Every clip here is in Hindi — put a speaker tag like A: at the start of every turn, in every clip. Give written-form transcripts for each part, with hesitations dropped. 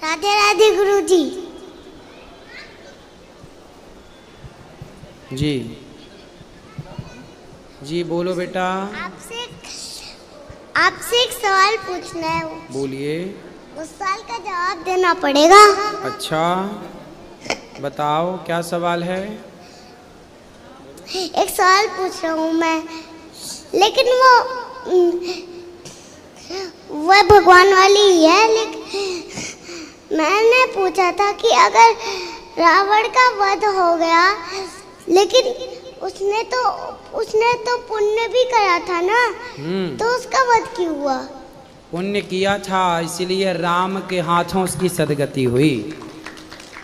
A: राधे राधे गुरुजी।
B: जी जी बोलो बेटा।
A: आपसे एक सवाल पूछना है।
B: बोलिए।
A: उस सवाल का जवाब देना पड़ेगा।
B: अच्छा बताओ क्या सवाल है।
A: एक सवाल पूछ रहा हूँ मैं, लेकिन वो भगवान वाली ही है। लेकिन मैंने पूछा था कि अगर रावण का वध हो गया, लेकिन उसने तो पुण्य भी करा था ना, तो उसका वध क्यों हुआ?
B: पुण्य किया था इसीलिए राम के हाथों उसकी सदगति हुई।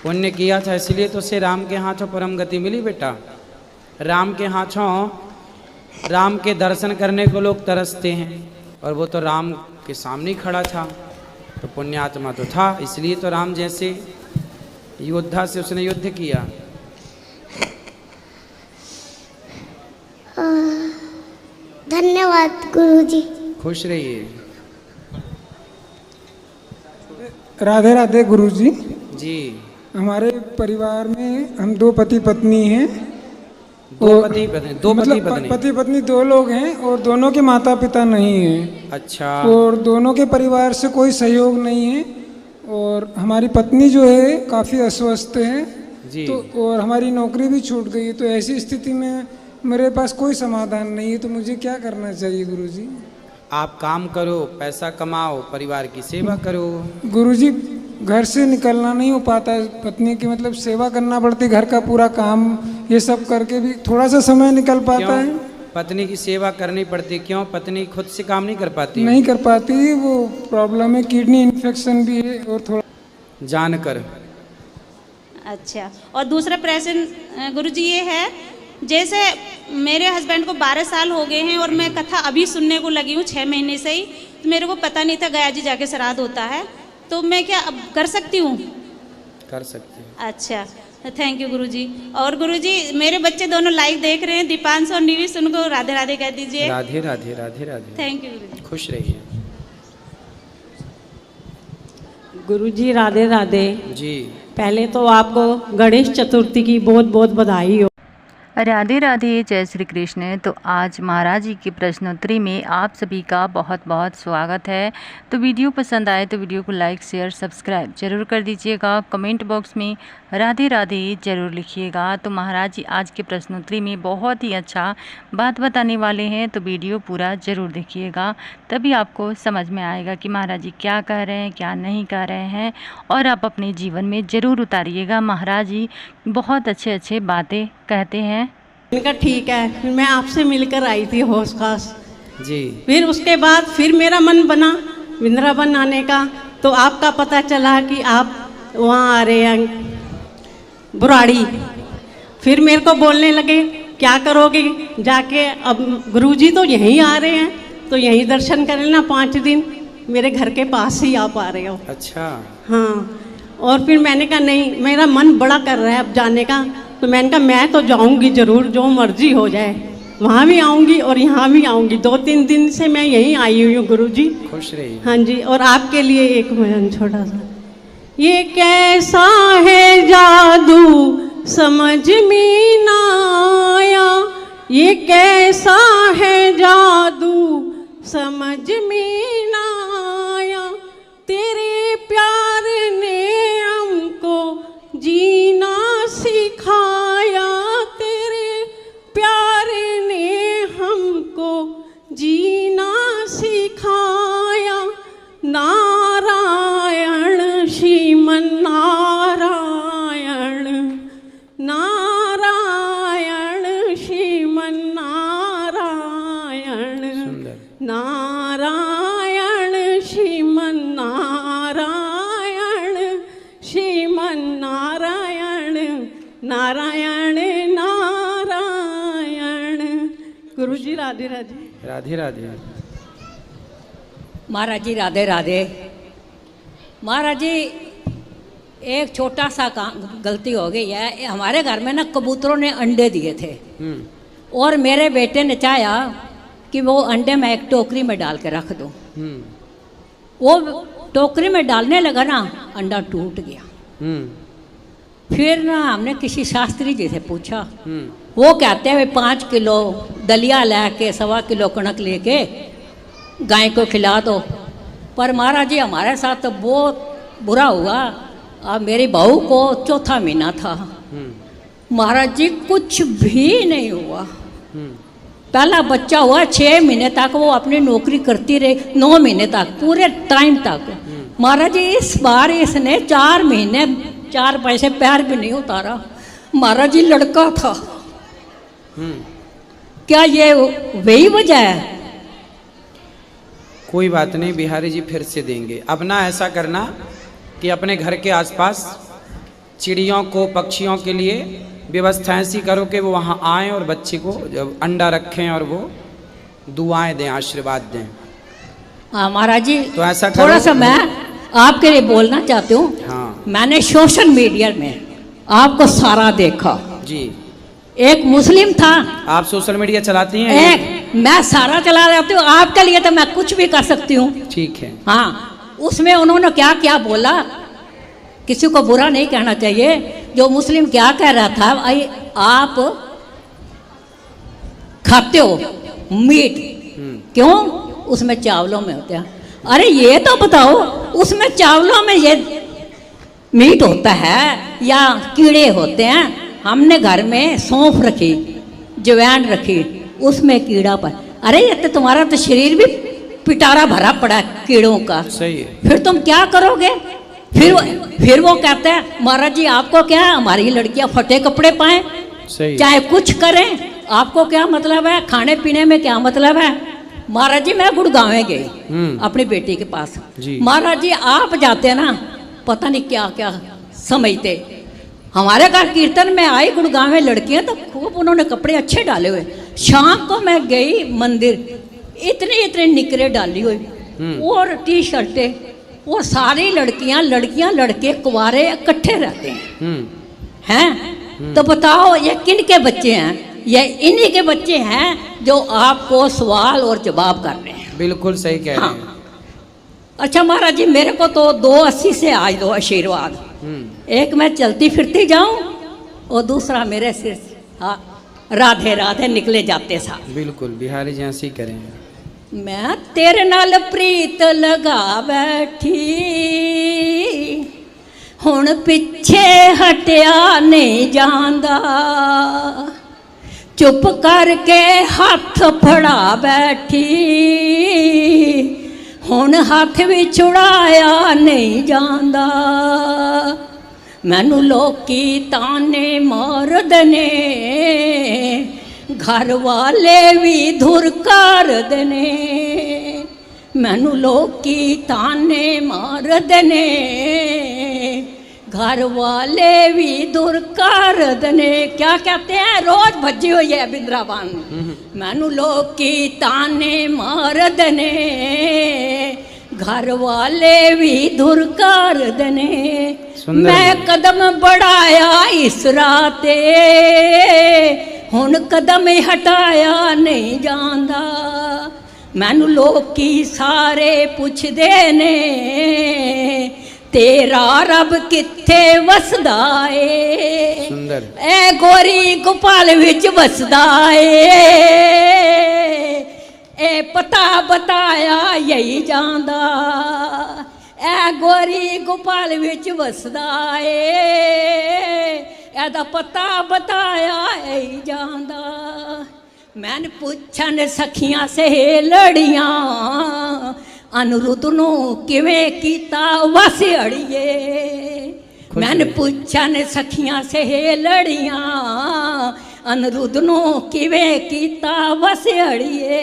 B: पुण्य किया था इसलिए तो उसे राम के हाथों परम गति मिली बेटा। राम के हाथों राम के दर्शन करने को लोग तरसते हैं, और वो तो राम के सामने ही खड़ा था, तो पुण्यात्मा तो था, इसलिए तो राम जैसे योद्धा से उसने युद्ध किया।
A: धन्यवाद गुरुजी।
B: खुश रहिए।
C: राधे राधे गुरुजी।
B: जी
C: हमारे परिवार में हम दो पति पत्नी हैं।
B: दो पति पत्नी
C: दो लोग हैं और दोनों के माता पिता नहीं हैं।
B: अच्छा।
C: और दोनों के परिवार से कोई सहयोग नहीं है, और हमारी पत्नी जो है काफ़ी अस्वस्थ है
B: जी।
C: तो और हमारी नौकरी भी छूट गई है। तो ऐसी स्थिति में मेरे पास कोई समाधान नहीं है, तो मुझे क्या करना चाहिए गुरुजी?
B: आप काम करो, पैसा कमाओ, परिवार की सेवा करो।
C: गुरुजी घर से निकलना नहीं हो पाता है, पत्नी की मतलब सेवा करना पड़ती, घर का पूरा काम ये सब करके भी थोड़ा सा समय निकल पाता है।
B: पत्नी की सेवा करनी पड़ती क्यों? पत्नी खुद से काम नहीं कर पाती?
C: नहीं कर पाती, वो प्रॉब्लम है, किडनी इन्फेक्शन भी है और थोड़ा
B: जानकर।
D: अच्छा, और दूसरा प्रश्न गुरुजी ये है, जैसे मेरे हस्बैंड को 12 साल हो गए हैं और मैं कथा अभी सुनने को लगी हूँ 6 महीने से ही, तो मेरे को पता नहीं था गया जी जाके श्राद्ध होता है, तो मैं क्या अब कर सकती हूँ?
B: कर सकती हूँ।
D: अच्छा, थैंक यू गुरुजी। और गुरुजी मेरे बच्चे दोनों लाइव देख रहे हैं, दीपांश और निविश, उनको राधे राधे कह दीजिए।
B: राधे राधे राधे राधे।
D: थैंक यू गुरुजी।
B: खुश रहिए।
E: गुरुजी राधे राधे।
B: जी
E: पहले तो आपको गणेश चतुर्थी की बहुत बहुत बधाई हो।
F: राधे राधे, जय श्री कृष्ण। तो आज महाराज जी की प्रश्नोत्तरी में आप सभी का बहुत बहुत स्वागत है। तो वीडियो पसंद आए तो वीडियो को लाइक शेयर सब्सक्राइब जरूर कर दीजिएगा। कमेंट बॉक्स में राधे राधे जरूर लिखिएगा। तो महाराज जी आज के प्रश्नोत्तरी में बहुत ही अच्छा बात बताने वाले हैं, तो वीडियो पूरा ज़रूर देखिएगा, तभी आपको समझ में आएगा कि महाराज जी क्या कह रहे हैं क्या नहीं कह रहे हैं, और आप अपने जीवन में ज़रूर उतारिएगा। महाराज जी बहुत अच्छे बातें कहते हैं।
E: इनका ठीक है, फिर मैं आपसे मिलकर आई थी होश खास
B: जी।
E: फिर उसके बाद फिर मेरा मन बना वृंदावन आने का, तो आपका पता चला कि आप वहाँ आ रहे हैं बुराड़ी। फिर मेरे को बोलने लगे क्या करोगे जाके, अब गुरुजी तो यहीं आ रहे हैं तो यहीं दर्शन कर लेना, 5 दिन मेरे घर के पास ही आप आ रहे हो।
B: अच्छा।
E: हाँ, और फिर मैंने कहा नहीं, मेरा मन बड़ा कर रहा है अब जाने का, तो मैंने कहा मैं तो जाऊंगी ज़रूर, जो मर्जी हो जाए, वहाँ भी आऊँगी और यहाँ भी आऊँगी। 2-3 दिन से मैं यहीं आई हुई हूँ गुरुजी।
B: खुश रहिए।
E: हाँ जी, और आपके लिए एक भजन छोटा सा। ये कैसा है जादू समझ में ना आया, ये कैसा है जादू समझ में ना आया, तेरे प्यार ने हमको जीना सिखाया, तेरे प्यार ने हमको जीना सिखाया, नारायण श्रीमन नारायण, नारायण श्रीमन नारायण, नारायण श्रीमन नारायण, श्रीमन नारायण, नारायण नारायण। गुरुजी राधे राधे।
B: राधे राधे।
G: महाराज जी राधे राधे। महाराज जी एक छोटा सा गलती हो गई है, हमारे घर में ना कबूतरों ने अंडे दिए थे, और मेरे बेटे ने चाहा कि वो अंडे मैं एक टोकरी में डाल के रख दूं। वो टोकरी में डालने लगा ना, अंडा टूट गया। फिर ना हमने किसी शास्त्री जी से पूछा, वो कहते हैं 5 किलो दलिया लेके 1.25 किलो कणक लेके गाय को खिला दो। पर महाराज जी हमारे साथ तो बहुत बुरा हुआ। अब मेरी बहू को 4था महीना था, महाराज जी कुछ भी नहीं हुआ। पहला बच्चा हुआ 6 महीने तक वो अपनी नौकरी करती रही, 9 महीने तक पूरे टाइम तक। महाराज जी इस बार इसने 4 महीने 4 पैसे पैर भी नहीं उतारा। महाराज जी लड़का था। क्या ये वही वजह है?
B: कोई बात नहीं बिहारी जी, फिर से देंगे। अब ना ऐसा करना कि अपने घर के आसपास चिड़ियों को, पक्षियों के लिए व्यवस्था ऐसी करो कि वो वहाँ आएँ और बच्चे को जब अंडा रखें और वो दुआएं दें, आशीर्वाद दें।
G: हाँ महाराज जी,
B: तो ऐसा
G: थोड़ा सा मैं आपके लिए बोलना चाहती हूँ।
B: हाँ
G: मैंने सोशल मीडिया में आपको सारा देखा
B: जी।
G: एक मुस्लिम था।
B: आप सोशल मीडिया चलाती हैं?
G: एक मैं सारा चला जाती हूँ, आपके लिए तो मैं कुछ भी कर सकती हूँ।
B: ठीक है।
G: हाँ, उसमें उन्होंने क्या क्या बोला, किसी को बुरा नहीं कहना चाहिए। जो मुस्लिम क्या कह रहा था, भाई आप खाते हो मीट, क्यों? उसमें चावलों में होते हैं। अरे ये तो बताओ, उसमें चावलों में ये मीट होता है या कीड़े होते हैं? हमने घर में सौंफ रखी, जवैन रखी, उसमें कीड़ा पर। अरे ये तो तुम्हारा तो शरीर भी पिटारा भरा पड़ा है कीड़ों का।
B: सही है।
G: फिर तुम क्या करोगे? फिर वो कहता है महाराज जी आपको क्या है, हमारी लड़कियां फटे कपड़े पाएं, चाहे कुछ करें, आपको क्या मतलब है? खाने पीने में क्या मतलब है? महाराज जी मैं गुड़गांव गई अपनी बेटी के पास। महाराज जी आप जाते ना, पता नहीं क्या क्या समझते। हमारे घर कीर्तन में आई गुड़गांव में लड़कियां, तो खूब उन्होंने कपड़े अच्छे डाले हुए। शाम को मैं गई मंदिर, इतने इतने निकरे डाली हुई और टी शर्टें, और सारी लड़कियां लड़के कुंवारे इकट्ठे रहते हैं। तो बताओ ये किन के बच्चे हैं? ये इन्हीं के बच्चे हैं जो आपको सवाल और जवाब कर रहे हैं।
B: बिल्कुल सही कह रहे हैं।
G: अच्छा महाराज जी, मेरे को तो 280 से आज दो आशीर्वाद। एक मैं चलती फिरती जाऊं और दूसरा मेरे सिर से राधे राधे निकले जाते साथ।
B: बिल्कुल बिहारी जी ऐसे ही करें।
G: मैं तेरे नाल प्रीत लगा बैठी, हुण पिछे हटिया नहीं जांदा, चुप करके हाथ फड़ा बैठी, हुण हाथ भी छुड़ाया नहीं जांदा। मैनू लोकी ताने मारदे ने, घर वाले भी धुरकार दने। मैनू लोकी ताने मारदे ने, घर वाले भी धुरकार दने। क्या कहते हैं? रोज भजी हुई है बिंद्रावन। मैनू लोकी ताने मारदे ने, घर वाले भी धुरकार दने। मैं कदम बढ़ाया इस राते, हुण कदम हटाया नहीं जांदा। मैनू लोकी सारे पुछदे ने, तेरा रब किथे वसदा ए? ए गोरी गोपाल विच वसदा ए, ए पता बताया यही जांदा। ए गोरी गोपाल विच वसदा ए, एदा पता बताया यही जांदा। मैंने पुछन सखियां सहेलड़ियां, अनिरुद्ध नूं किवें कीता वस अड़िए। मैंने पुछन सखियां सहेलड़ियां, अनिरुद्ध नूं किवें कीता वस अड़िए।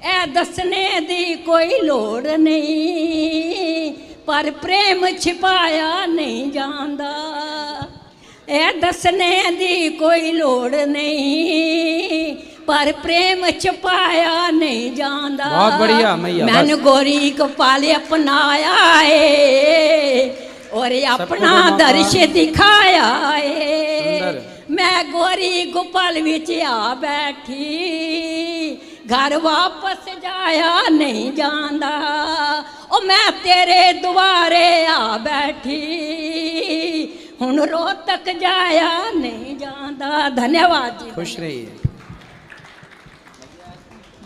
G: ए दसने दी कोई लोड़ नहीं, पर प्रेम छिपाया नहीं जांदा। ए दसने दी कोई लोड़ नहीं, पर प्रेम छुपाया नहीं जांदा।
B: बहुत बढ़िया मैया।
G: मैंने गोरी गोपाल अपनाया है और अपना दर्श दिखाया है। मैं गोरी गोपाल विच आ बैठी, घर वापस जाया नहीं जांदा। ओ मैं तेरे दुआरे आ बैठी हुण रो तक जाया नहीं जांदा। धन्यवाद जी।
B: खुश रहिए।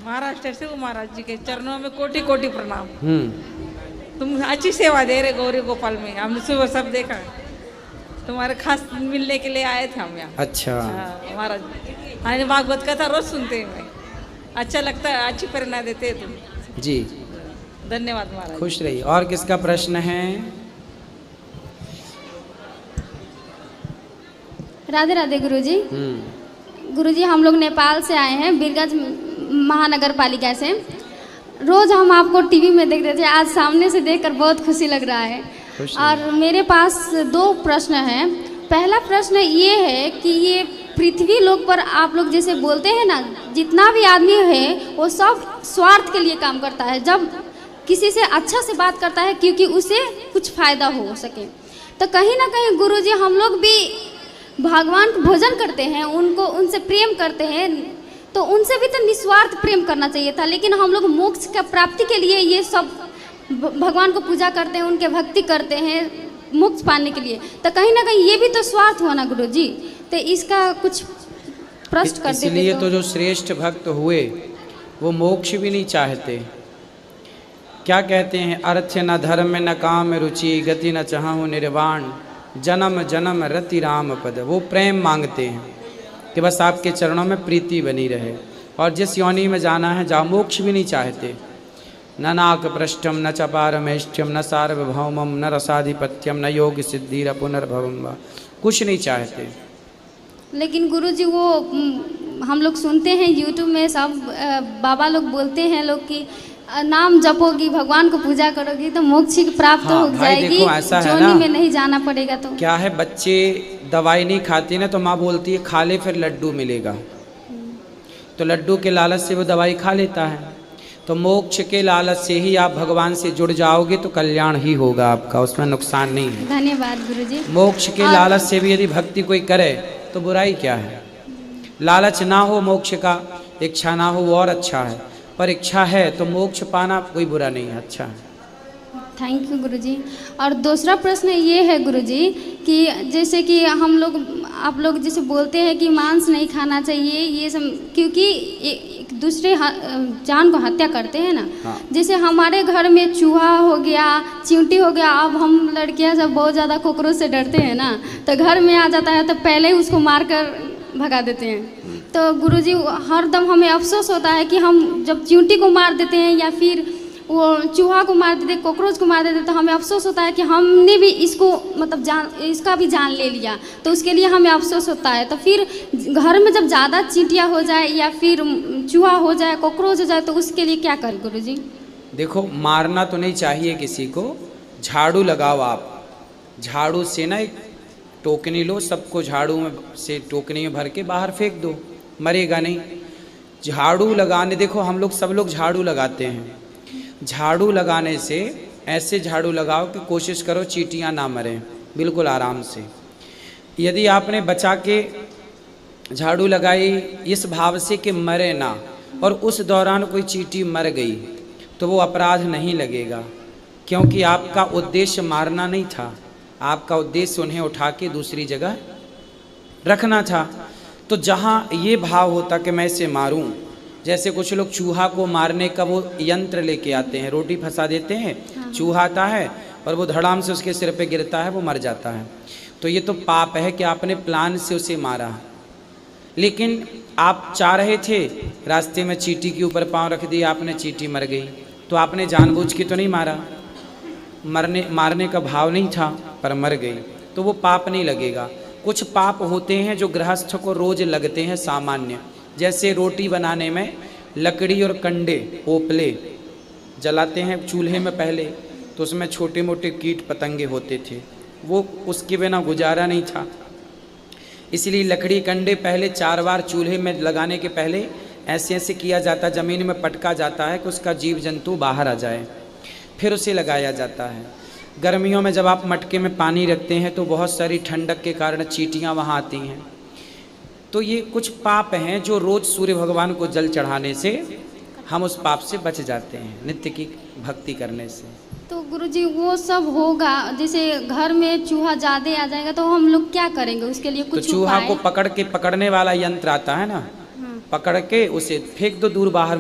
H: महाराष्ट्र से महाराज जी के चरणों में कोटि कोटि प्रणाम। तुम अच्छी सेवा दे रहे गौरी गोपाल में, हमने सुबह सब देखा, तुम्हारे खास मिलने के लिए आए थे हम यहाँ।
B: अच्छा।
H: महाराज हाँ, भागवत कथा रोज सुनते हैं, अच्छा लगता है, अच्छी प्रेरणा देते हैं तुम
B: जी।
H: धन्यवाद महाराज।
B: खुश रहिए। और किसका प्रश्न है?
I: राधे राधे गुरुजी। गुरुजी हम लोग नेपाल से आए हैं, बीरगंज महानगर पालिका से। रोज हम आपको टीवी में देखते थे, आज सामने से देखकर बहुत खुशी लग रहा है। और मेरे पास 2 प्रश्न हैं। पहला प्रश्न ये है कि ये पृथ्वी लोक पर आप लोग जैसे बोलते हैं ना, जितना भी आदमी है वो सब स्वार्थ के लिए काम करता है। जब किसी से अच्छा से बात करता है क्योंकि उसे कुछ फायदा हो सके, तो कहीं ना कहीं गुरुजी हम लोग भी भगवान को भोजन करते हैं, उनको उनसे प्रेम करते हैं, तो उनसे भी तो निस्वार्थ प्रेम करना चाहिए था। लेकिन हम लोग मोक्ष का प्राप्ति के लिए ये सब भगवान को पूजा करते हैं, उनके भक्ति करते हैं मोक्ष पाने के लिए, तो कहीं ना कहीं ये भी तो स्वार्थ हुआ ना गुरुजी। तो इसका कुछ प्रश्न कर देते।
B: इसलिए तो जो श्रेष्ठ भक्त हुए वो मोक्ष भी नहीं चाहते। क्या कहते हैं? अर्थ न धर्म न काम रुचि, गति न चाहूँ निर्वाण, जन्म जन्म रति राम पद। वो प्रेम मांगते हैं कि बस आपके चरणों में प्रीति बनी रहे, और जिस योनि में जाना है जाओ। मोक्ष भी नहीं चाहते। न नाक पृष्ठम न च पारमेष्ठ्यम न सार्वभौमम न रसाधिपत्यम न योग सिद्धिर पुनर्भवम वा। कुछ नहीं चाहते।
I: लेकिन गुरुजी वो हम लोग सुनते हैं यूट्यूब में, सब बाबा लोग बोलते हैं लोग कि नाम जपोगी, भगवान को पूजा करोगी तो मोक्ष की प्राप्त हो जाएगी, जोनी में नहीं जाना पड़ेगा। तो
B: क्या है, बच्चे दवाई नहीं खाते ना तो माँ बोलती है खा ले फिर लड्डू मिलेगा, तो लड्डू के लालच से वो दवाई खा लेता है। तो मोक्ष के लालच से ही आप भगवान से जुड़ जाओगे तो कल्याण ही होगा आपका, उसमें नुकसान नहीं है।
I: धन्यवाद गुरुजी।
B: मोक्ष के लालच से भी यदि भक्ति कोई करे तो बुराई क्या है? लालच ना हो मोक्ष का, इच्छा ना हो वो और अच्छा है, पर इच्छा है तो मोक्ष पाना कोई बुरा नहीं है, अच्छा है।
I: थैंक यू गुरुजी। और दूसरा प्रश्न ये है गुरुजी कि जैसे कि हम लोग आप लोग जैसे बोलते हैं कि मांस नहीं खाना चाहिए ये सब, क्योंकि एक दूसरे जान को हत्या करते हैं ना। हाँ। जैसे हमारे घर में चूहा हो गया, चींटी हो गया, अब हम लड़कियां सब बहुत ज़्यादा कॉकरोच से डरते हैं ना, तो घर में आ जाता है तो पहले ही उसको मार कर भगा देते हैं। तो गुरुजी हर दम हमें अफसोस होता है कि हम जब चींटी को मार देते हैं या फिर वो चूहा को मार देते, कॉकरोच को मार देते, तो हमें अफसोस होता है कि हमने भी इसको मतलब इसका भी जान ले लिया, तो उसके लिए हमें अफसोस होता है। तो फिर घर में जब ज़्यादा चींटियाँ हो जाए या फिर चूहा हो जाए, कॉकरोच हो जाए, तो उसके लिए क्या करें गुरुजी?
B: देखो, मारना तो नहीं चाहिए किसी को, झाड़ू लगाओ आप, झाड़ू से ना एक टोकनी लो, सबको झाड़ू में से टोकनी में भर के बाहर फेंक दो, मरेगा नहीं। झाड़ू लगाने, देखो हम लोग सब लोग झाड़ू लगाते हैं, झाड़ू लगाने से ऐसे झाड़ू लगाओ कि कोशिश करो चींटियाँ ना मरें, बिल्कुल आराम से। यदि आपने बचा के झाड़ू लगाई इस भाव से कि मरे ना, और उस दौरान कोई चींटी मर गई तो वो अपराध नहीं लगेगा, क्योंकि आपका उद्देश्य मारना नहीं था, आपका उद्देश्य उन्हें उठा के दूसरी जगह रखना था। तो जहाँ ये भाव होता कि मैं इसे मारूं, जैसे कुछ लोग चूहा को मारने का वो यंत्र लेके आते हैं, रोटी फंसा देते हैं, चूहा आता है और वो धड़ाम से उसके सिर पे गिरता है, वो मर जाता है। तो ये तो पाप है कि आपने प्लान से उसे मारा। लेकिन आप चाह रहे थे, रास्ते में चींटी के ऊपर पाँव रख दिया आपने, चींटी मर गई, तो आपने जानबूझ के तो नहीं मारा, मारने का भाव नहीं था, पर मर गई, तो वो पाप नहीं लगेगा। कुछ पाप होते हैं जो गृहस्थ को रोज लगते हैं सामान्य, जैसे रोटी बनाने में लकड़ी और कंडे ओपले जलाते हैं चूल्हे में पहले, तो उसमें छोटे मोटे कीट पतंगे होते थे, वो उसके बिना गुजारा नहीं था। इसलिए लकड़ी कंडे पहले 4 बार चूल्हे में लगाने के पहले ऐसे ऐसे किया जाता, ज़मीन में पटका जाता है कि उसका जीव जंतु बाहर आ जाए, फिर उसे लगाया जाता है। गर्मियों में जब आप मटके में पानी रखते हैं तो बहुत सारी ठंडक के कारण चींटियाँ वहाँ आती हैं। तो ये कुछ पाप हैं जो रोज़ सूर्य भगवान को जल चढ़ाने से हम उस पाप से बच जाते हैं, नित्य की भक्ति करने से।
I: तो गुरुजी वो सब होगा, जैसे घर में चूहा ज़्यादा आ जाएगा तो हम लोग क्या करेंगे उसके लिए?
B: तो
I: कुछ
B: चूहा
I: उपाय?
B: को पकड़ के पकड़ने वाला यंत्र आता है ना, पकड़ के उसे फेंक दो दूर बाहर,